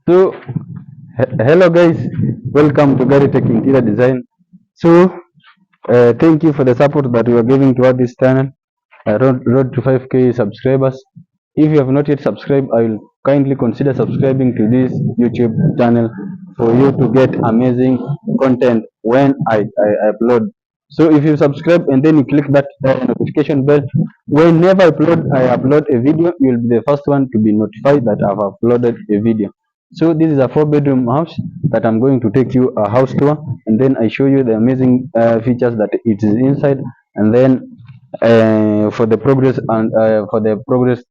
So, hello guys, welcome to Gary Tech Interior Design. So, thank you for the support that you are giving toward this channel. Road to 5K subscribers. If you have not yet subscribed, I will kindly consider subscribing to this YouTube channel for you to get amazing content when I upload. So if you subscribe and then you click that notification bell, whenever I upload a video, you will be the first one to be notified that I've uploaded a video. So this is a 4 bedroom house that I'm going to take you a house tour, and then I show you the amazing features that it is inside, and then for the progress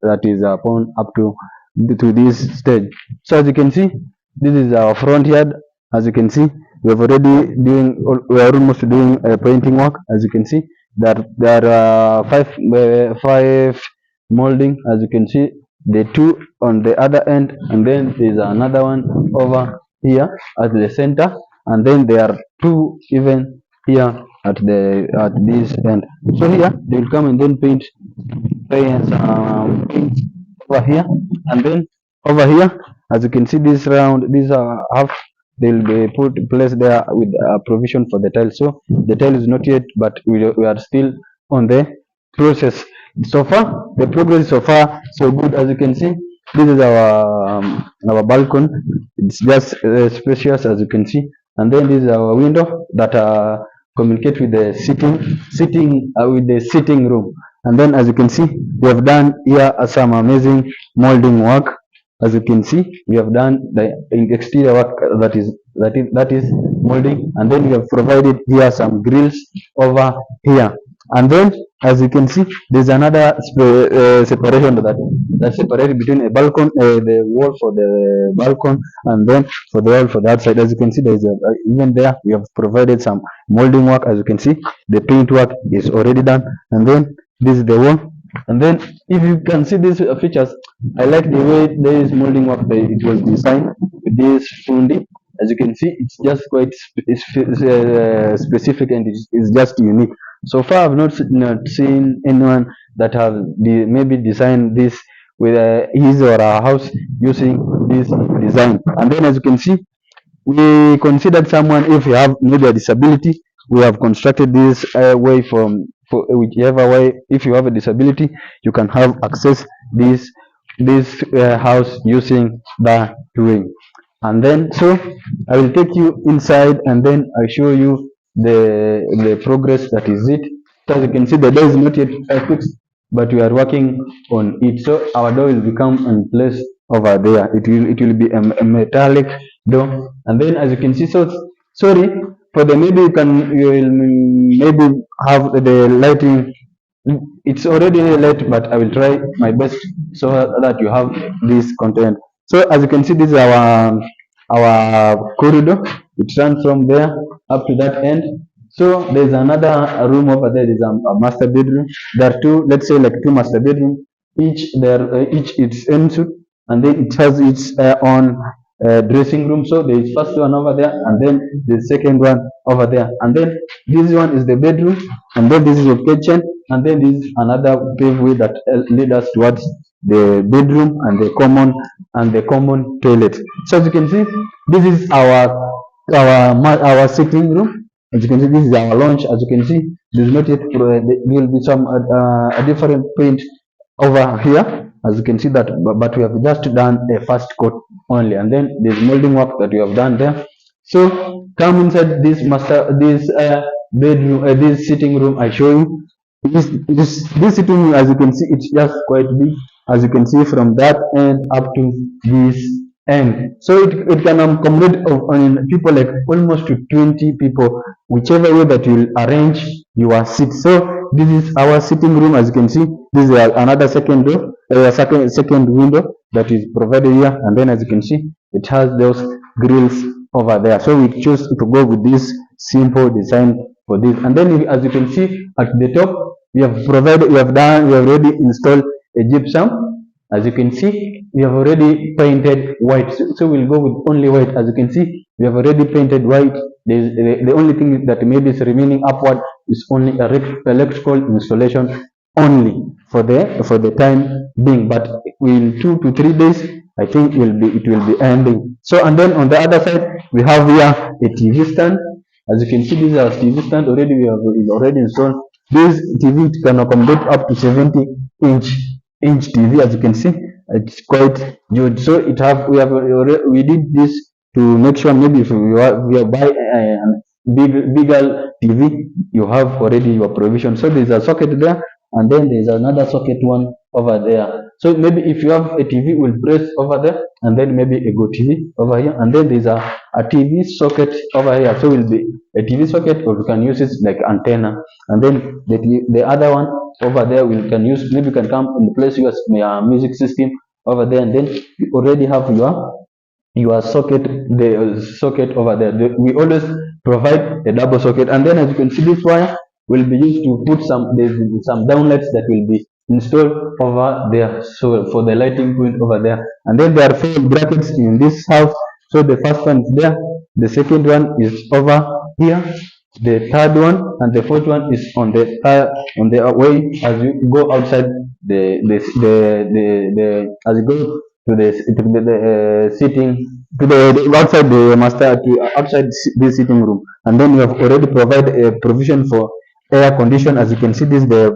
that is upon up to this stage. So as you can see, this is our front yard. As you can see, we are almost doing painting work. As you can see, there are five molding. As you can see, the two on the other end, and then there's another one over here at the center, and then there are two even here at this end. So here they will come and then paint over here, and then over here, as you can see, this half they will be put placed there with a provision for the tile. So the tile is not yet, but we are still on the process. So far, the progress so far so good. As you can see, this is our balcony. It's just spacious, as you can see, and then this is our window that communicate with the sitting room. And then, as you can see, we have done here some amazing molding work. As you can see, we have done the exterior work that is molding, and then we have provided here some grills over here. And then, as you can see, there's another separation that separated between a balcony, the wall for the balcony, and then for the wall for the outside. As you can see, there's even there we have provided some molding work. As you can see, the paint work is already done, and then this is the wall. And then, if you can see these features, I like the way there is molding work. It was designed with this fundi. As you can see, it's just quite specific, and it's just unique. So far, I've not seen anyone that have maybe designed this with his or her house using this design. And then, as you can see, we considered someone, if you have maybe a disability, we have constructed this way for whichever way. If you have a disability, you can have access this house using the way. And then, so I will take you inside, and then I show you the progress that is it. So as you can see, the door is not yet fixed, but we are working on it. So our door will become in place over there. It will be a metallic door. And then, as you can see, so sorry for the, maybe you will maybe have the lighting. It's already late, but I will try my best so that you have this content. So as you can see, this is our corridor. It runs from there up to that end. So there's another room over there. There's a master bedroom. There are two, let's say like two master bedroom. Each its ensuite, and then it has its own dressing room. So there is first one over there, and then the second one over there, and then this one is the bedroom, and then this is your kitchen, and then this is another paveway that lead us towards the bedroom and the common toilet. So as you can see, this is our sitting room. As you can see, this is our lounge. As you can see, there's not yet there will be some a different paint over here. As you can see that, but we have just done a first coat only, and then there's molding work that we have done there. So come inside this bedroom, this sitting room. I show you this sitting room. As you can see, it's just quite big. As you can see, from that end up to this end, so it can accommodate people like almost to 20 people, whichever way that you will arrange your seat. So this is our sitting room. As you can see, this is another second door, second window that is provided here, and then as you can see, it has those grills over there. So we choose to go with this simple design for this. And then, as you can see at the top, we have already installed a gypsum. As you can see, we have already painted white. So we'll go with only white. As you can see, we have already painted white. The only thing that maybe is remaining upward is only electrical installation only for the time being. But in 2 to 3 days, I think it will be ending. So and then on the other side we have here a TV stand. As you can see, this is our TV stand already. We have is already installed. This TV can accommodate up to 70-inch TV. As you can see, it's quite good. So it have we did this to make sure maybe if we buy bigger TV, you have already your provision. So there's a socket there, and then there's another socket one over there. So maybe if you have a TV, we'll press over there, and then maybe a Go TV over here, and then there's a TV socket over here. So will be a TV socket, or you can use it like antenna, and then the other one over there we can use, maybe you can come and place your music system over there, and then you already have your socket, the socket over there. We always provide a double socket, and then as you can see, this wire will be used to put some downlights that will be installed over there, so for the lighting point over there. And then there are 4 brackets in this house. So the first one is there, the second one is over here, the third one and the fourth one is on the way as you go outside the as you go to the sitting to the outside the master to outside the sitting room. And then we have already provided a provision for air condition. As you can see, this is the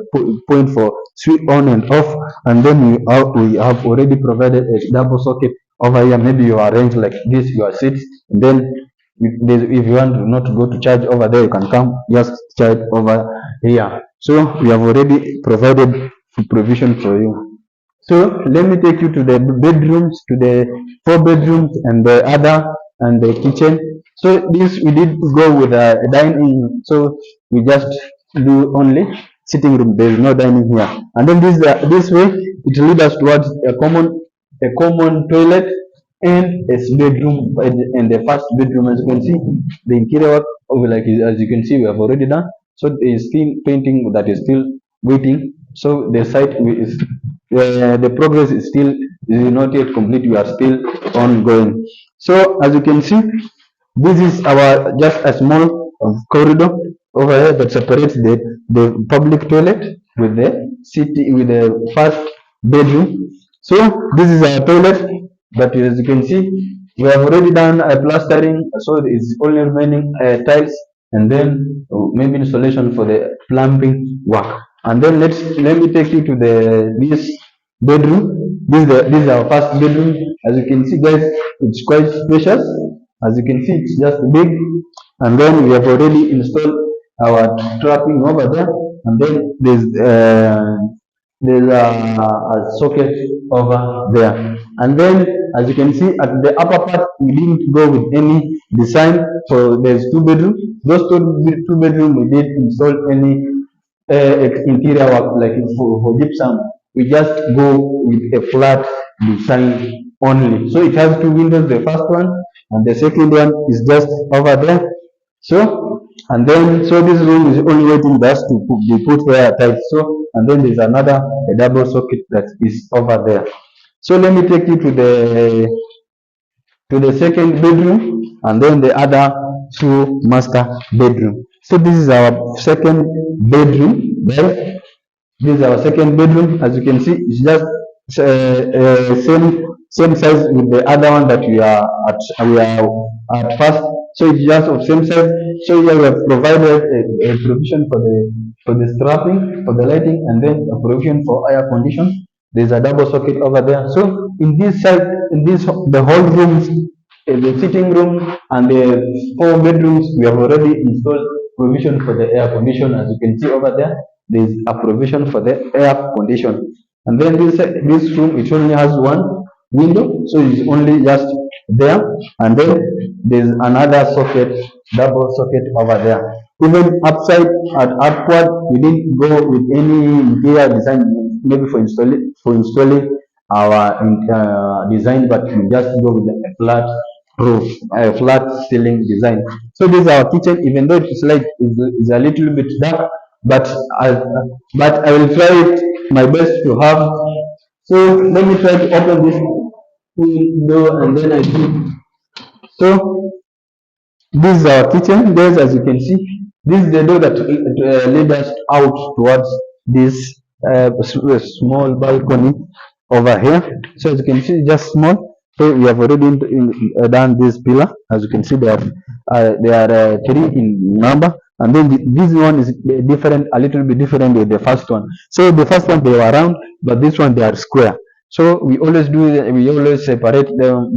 point for switch on and off. And then we have already provided a double socket over here. Maybe you arrange like this your seats, and then if you want to not go to charge over there, you can come just charge over here. So we have already provided provision for you. So let me take you to the bedrooms, to the 4 bedrooms and the other and the kitchen. So this we did go with a dining. So we just do only sitting room. There is no dining here. And then this way it leads us towards a common toilet and a bedroom. In the first bedroom, as you can see, the interior work of like as you can see we have already done. So there is still painting that is still waiting. So the site is the progress is not yet complete. We are still ongoing. So as you can see, this is our just a small corridor over here that separates the public toilet with the city with the first bedroom. So this is our toilet, but as you can see, we have already done a plastering, so it's only remaining tiles, and then maybe installation for the plumbing work. And then let me take you to this bedroom. This is our first bedroom. As you can see, guys, it's quite spacious. As you can see, it's just big. And then we have already installed our trapping over there. And then there's a socket over there. And then as you can see at the upper part, we didn't go with any design. So there's 2 bedrooms. Those two bedroom we did install any interior work like for gypsum. We just go with a flat design only. So it has 2 windows, the first one, and the second one is just over there. So and then so this room is only waiting for us to be put there tight. So and then there's another a double socket that is over there. So let me take you to the second bedroom and then the other 2 master bedroom. So this is our second bedroom, right? This is our second bedroom. As you can see, it's just same size with the other one that we are at first. So it's just of same size. So here we have provided a provision for the strapping, for the lighting, and then a provision for air condition. There's a double socket over there. So in this side, the whole rooms, the sitting room and the 4 bedrooms, we have already installed provision for the air condition. As you can see over there, there is a provision for the air condition. And then this room, it only has 1 window, so it's only just there. And then there's another socket, double socket over there. Even upside and upward, we didn't go with any interior design, maybe for installing our design, but we just go with a flat roof, a flat ceiling design. So this is our kitchen. Even though it's like it's a little bit dark, but I will try it my best to have. So let me try to open this door, and then I do. So this is our kitchen, guys. As you can see, this is the door that led us out towards this small balcony over here. So as you can see, just small. So we have already done this pillar. As you can see, there are three in number, and then this one is different, a little bit different with the first one. So the first one they were round, but this one they are square. So we always separate them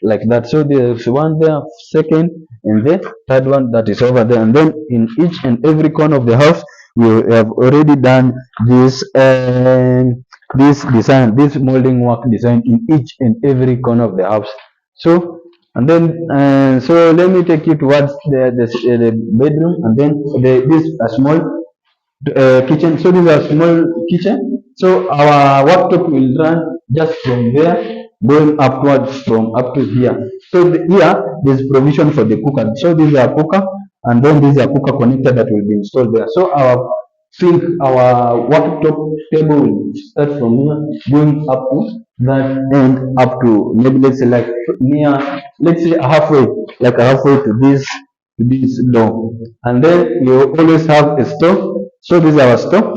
like that. So there's one there, second, and the third one that is over there. And then in each and every corner of the house, we have already done this. This design, this molding work design in each and every corner of the house. So and then so let me take you towards the bedroom, and then this a small kitchen. So this is a small kitchen. So our worktop will run just from there going upwards from up to here. So here there's provision for the cooker. So this is a cooker, and then this is a cooker connector that will be installed there. So our worktop table will start from here going up to that end, up to maybe let's say like near, let's say halfway, like halfway to this door. And then you always have a stove. So this is our stove.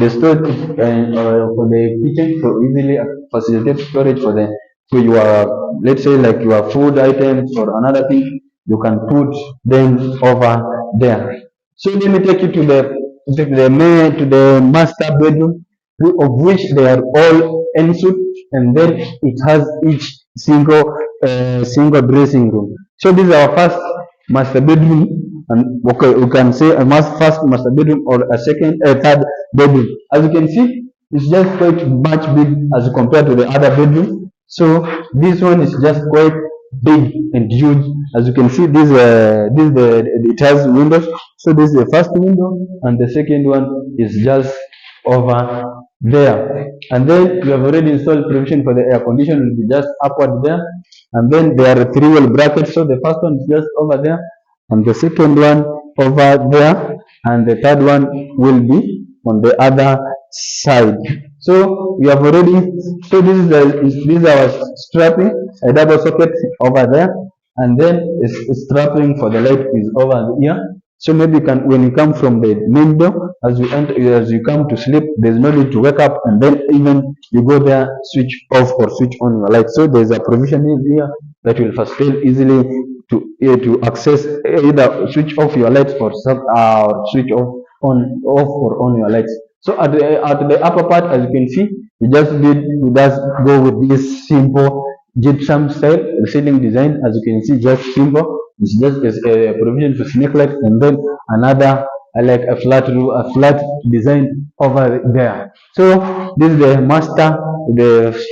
The stove is for the kitchen, to easily facilitate storage for your, let's say like your food items or another thing, you can put them over there. So let me take you to the master bedroom, of which they are all ensuite, and then it has each single dressing room. So this is our first master bedroom, and okay, we can say first master bedroom or a third bedroom. As you can see, it's just quite much big as compared to the other bedroom. So this one is just quite big and huge. As you can see, it has windows. So this is the first window, and the second one is just over there. And then we have already installed provision for the air conditioner, will be just upward there. And then there are three wall brackets. So the first one is just over there, and the second one over there, and the third one will be on the other side. So we have already, so this is our strapping, a double socket over there, and then strapping for the light is over here. So maybe you can, when you come from the main door, as you come to sleep, there's no need to wake up and then even you go there, switch off or switch on your light. So there's a provision in here that will facilitate easily to access, either switch off your lights or switch off or on your lights. So at the upper part, as you can see, we just go with this simple gypsum style ceiling design. As you can see, just simple. It's just a provision for snake light, and then another like a flat design over there. So this is the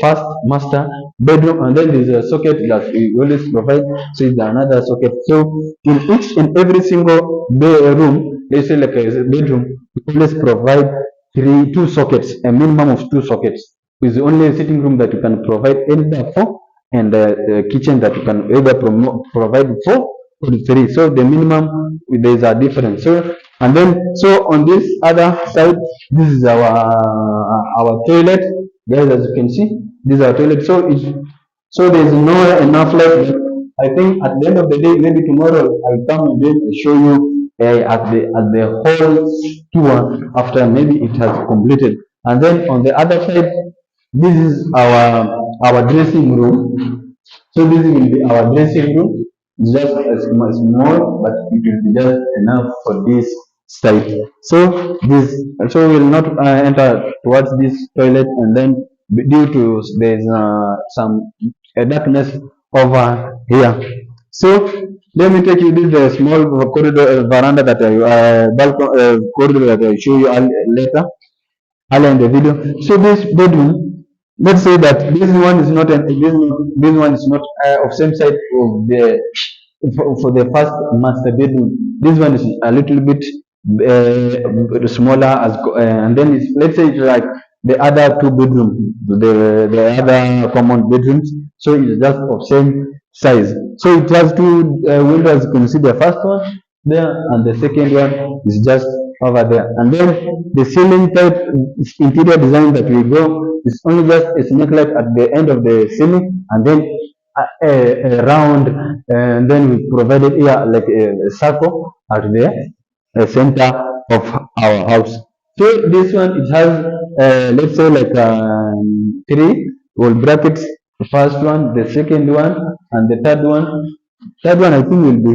first master bedroom, and then there's a socket that we always provide. So it's another socket. So in each and every single room, let's say like a bedroom, we always provide two sockets, a minimum of two sockets. It's only a sitting room that you can provide either four, and the kitchen that you can either provide four or three. So the minimum, there is a difference. So and then so on this other side, this is our toilet, guys. As you can see, this is our toilet. So there is no enough light. I think at the end of the day, maybe tomorrow I'll come and then show you at the whole tour after maybe it has completed. And then on the other side, this is our dressing room. So this will be our dressing room. It's just a small, but it will be just enough for this site. So we will not enter towards this toilet, and then due to there's some darkness over here. So let me take you this small corridor veranda that corridor that I show you later earlier in the video. So this bedroom, let's say that this one is not of same side of the for the first master bedroom. This one is a little bit smaller and then let's say it's like the other two bedroom, the other common bedrooms. So it's just of same size. So it has two windows. You can see the first one there, and the second one is just over there. And then the ceiling type interior design that we go is only just a snake light at the end of the ceiling, and then a round, and then we provided here like a circle at the center of our house. So this one, it has let's say like three wall brackets The first one, the second one, and the third one. Third one I think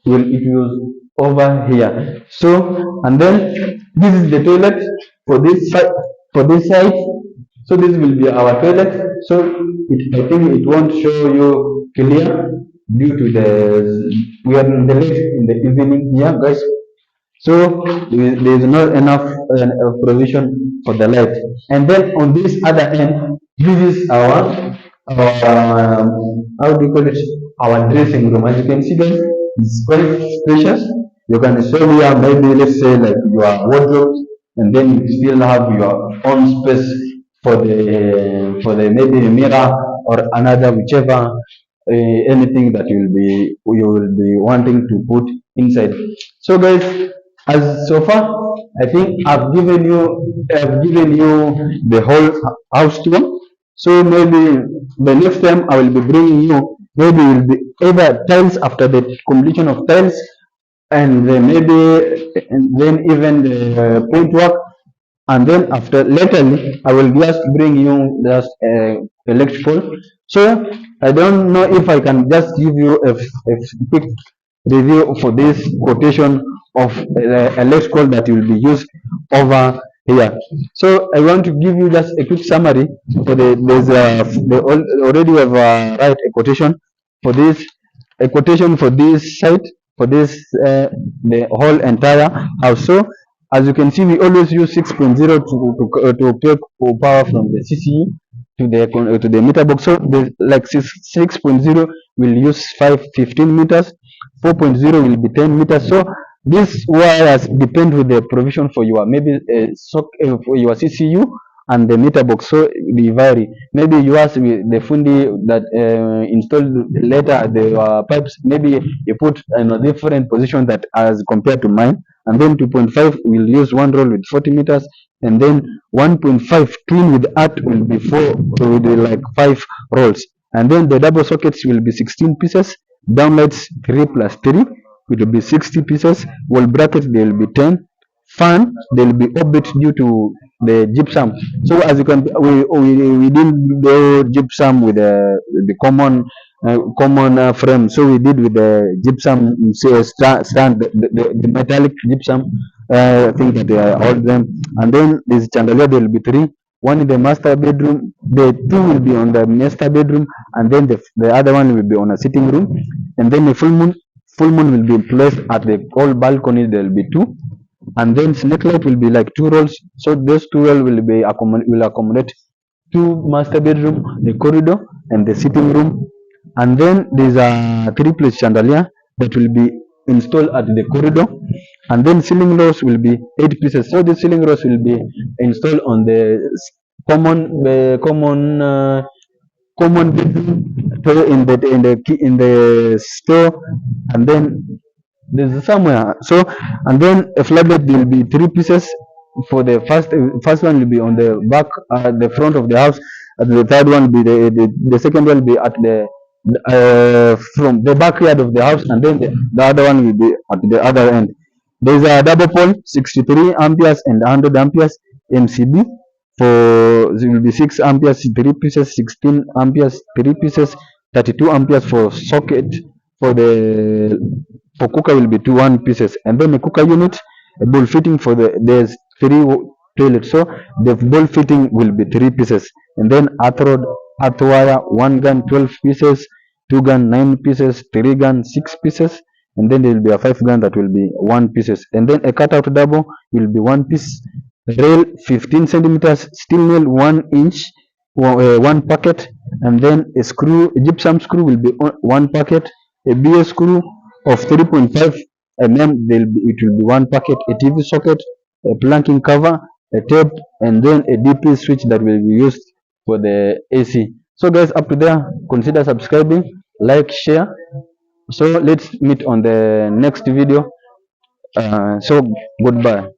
will over here. So and then this is the toilet for this side, for this side. So this will be our toilet. So I think it won't show you clear due to the we are in the late in the evening here, guys. So there is not enough provision for the light. And then on this other end, this is our how do you call it? Our dressing room. As you can see, guys, it's quite spacious. You can show here maybe let's say like your wardrobe, and then you still have your own space for the maybe a mirror or another whichever anything that you will be wanting to put inside. So guys, as so far, I think I've given you the whole house tour. So maybe the next time I will be bringing you, maybe it will be either tiles after the completion of tiles, and then maybe and then even the paint work, and then after laterly I will just bring you just electrical. So I don't know if I can just give you a quick review for this quotation of electrical that will be used over here. So I want to give you just a quick summary for already we have write a quotation for this, a quotation for this site, for this the whole entire house. So as you can see, we always use 6.0 to take power from the CCU to the meter box. So the like 6.0 will use 15 meters, 4.0 will be 10 meters. So these wires depend with the provision for your maybe for your CCU and the meter box. So they vary. Maybe you ask the fundi that installed later the pipes. Maybe you put in a different position that as compared to mine. And then 2.5 will use one roll with 40 meters, and then 1.5 clean with earth will be with like 5 rolls. And then the double sockets will be 16 pieces. Downlights 3 plus 3 it will be 60 pieces. Wall brackets there will be 10. Fan there will be orbit due to the gypsum. So as you can, we didn't do gypsum with the common frame. So we did with the gypsum stand, the metallic gypsum thing that they hold them. And then this chandelier there will be 3. One in the master bedroom, the 2 will be on the master bedroom, and then the other one will be on a sitting room. And then the full moon will be placed at the whole balcony. There will be 2, and then snake light will be like 2 rolls. So those 2 rolls will accommodate 2 master bedroom, the corridor, and the sitting room. And then there's a 3-place chandelier that will be installed at the corridor. And then ceiling rods will be 8 pieces. So the ceiling rods will be installed on the common bedroom, in the store. And then there's somewhere. So and then a floodlight will be 3 pieces. For the first one will be on the back, the front of the house. And the third one will be the second one will be at the from the backyard of the house, and then the other one will be at the other end. There is a double pole, 63 amperes and 100 amperes MCB. For it will be 6 amperes 3 pieces, 16 amperes 3 pieces, 32 amperes for socket. For cooker will be 1 pieces, and then the cooker unit, a bowl fitting for there's 3 toilets. So the bowl fitting will be 3 pieces, and then earth wire, 1 gun 12 pieces, 2 gun 9 pieces, 3 gun 6 pieces, and then there will be a 5 gun that will be 1 pieces, and then a cutout double will be 1 piece. Rail 15 centimeters, steel nail 1 inch, 1 packet, and then a gypsum screw will be 1 packet, a BS screw of 3.5 mm, it will be 1 packet, a TV socket, a planking cover, a tape, and then a DP switch that will be used for the AC. So guys, up to there, consider subscribing, like, share. So let's meet on the next video. So goodbye.